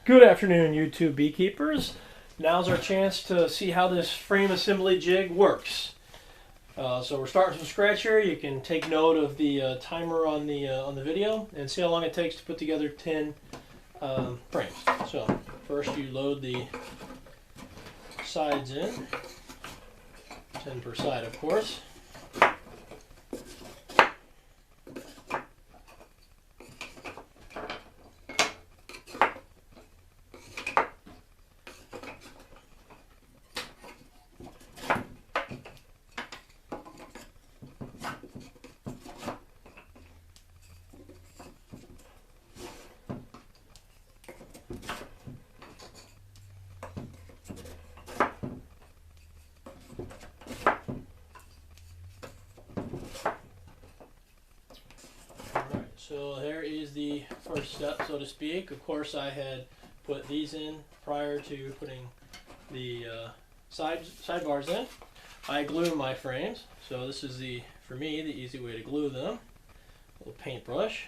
Good afternoon, YouTube beekeepers. Now's our chance to see how this frame assembly jig works. So we're starting from scratch here. You can take note of the timer on the video and see how long it takes to put together 10 frames. So first you load the sides in, 10 per side of course. So there is the first step, so to speak. Of course, I had put these in prior to putting the sidebars in. I glue my frames, so this is for me, the easy way to glue them. A little paintbrush.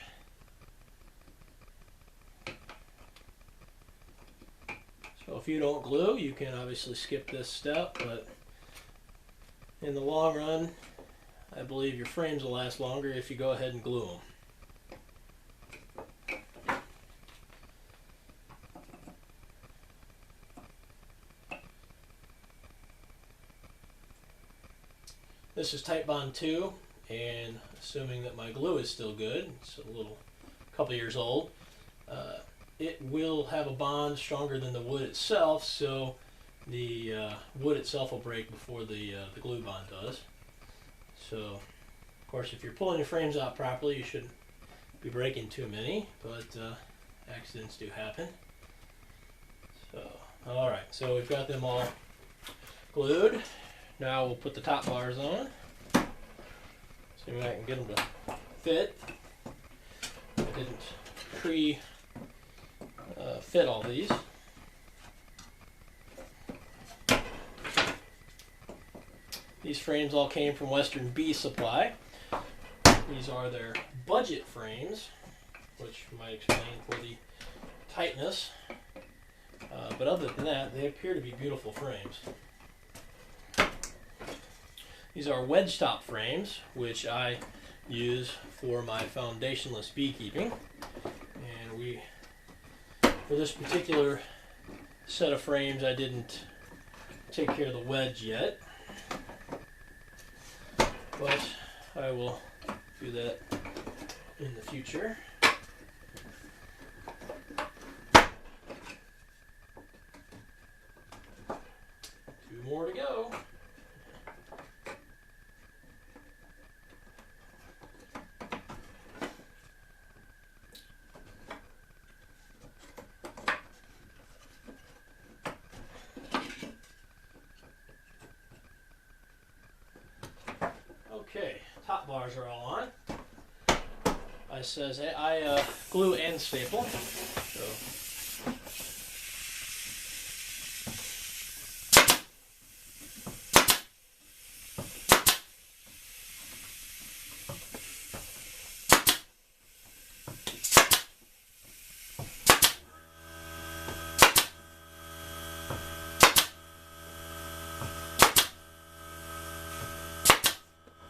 So if you don't glue, you can obviously skip this step, but in the long run, I believe your frames will last longer if you go ahead and glue them. This is Type Bond 2, and assuming that my glue is still good, it's a couple years old, it will have a bond stronger than the wood itself, so the wood itself will break before the glue bond does. So, of course, if you're pulling your frames out properly, you shouldn't be breaking too many, but accidents do happen. So, alright, so we've got them all glued. Now we'll put the top bars on. See if I can get them to fit. I didn't fit all these. These frames all came from Western Bee Supply. These are their budget frames, which might explain for the tightness. But other than that, they appear to be beautiful frames. These are wedge top frames, which I use for my foundationless beekeeping. And for this particular set of frames, I didn't take care of the wedge yet, but I will do that in the future. Two more to go. Okay, top bars are all on. I glue and staple. So.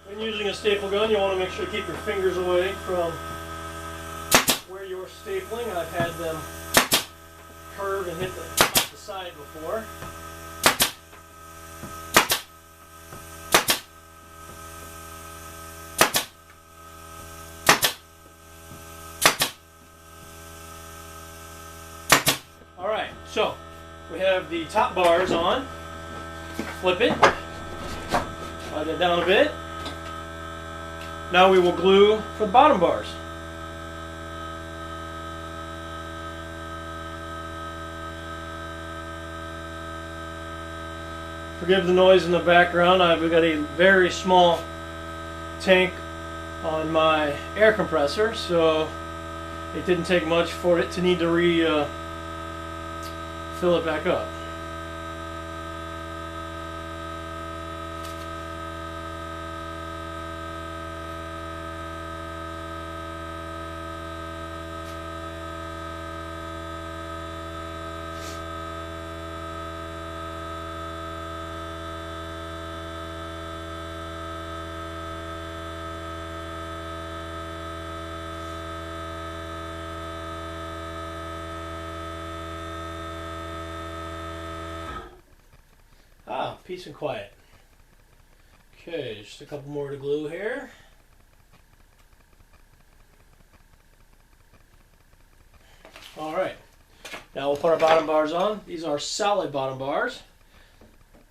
When using a staple gun, you want to make sure to keep your fingers away from where you're stapling. I've had them curve and hit the side before. Alright, so we have the top bars on. Flip it. Slide that down a bit. Now we will glue for the bottom bars. Forgive the noise in the background. I've got a very small tank on my air compressor, so it didn't take much for it to need to fill it back up. peace and quiet. Okay, just a couple more to glue here. Alright, now we'll put our bottom bars on. These are solid bottom bars.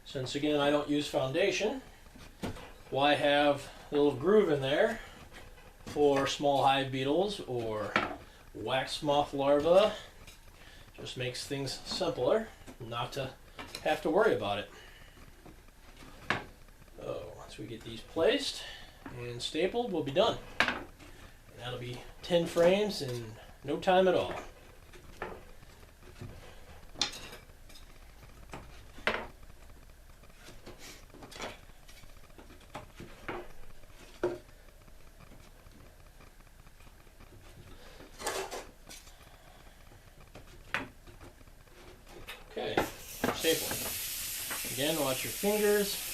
Since again I don't use foundation, why have a little groove in there for small hive beetles or wax moth larvae? Just makes things simpler not to have to worry about it. So once we get these placed and stapled, we'll be done. And that'll be 10 frames in no time at all. Okay, staple. Again, watch your fingers.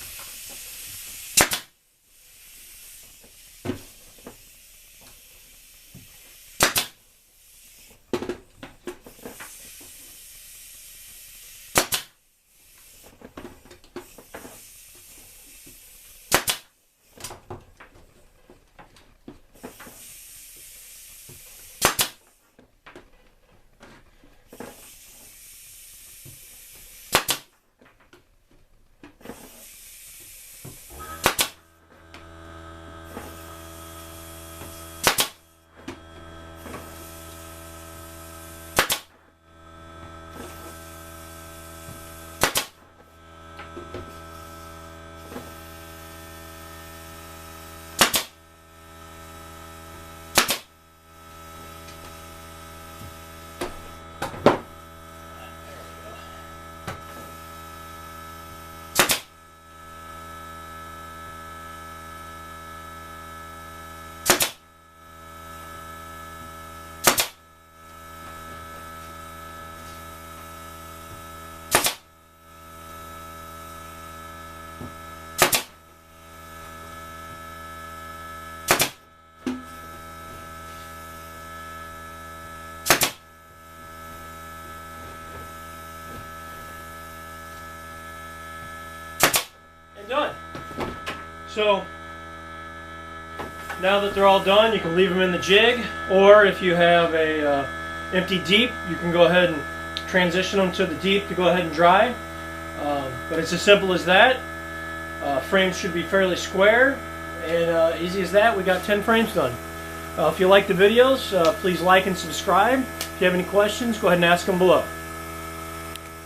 Done. So now that they're all done, you can leave them in the jig, or if you have a empty deep, you can go ahead and transition them to the deep to go ahead and dry. But it's as simple as that. Frames should be fairly square, and easy as that. We got 10 frames done. If you like the videos, please like and subscribe. If you have any questions, go ahead and ask them below.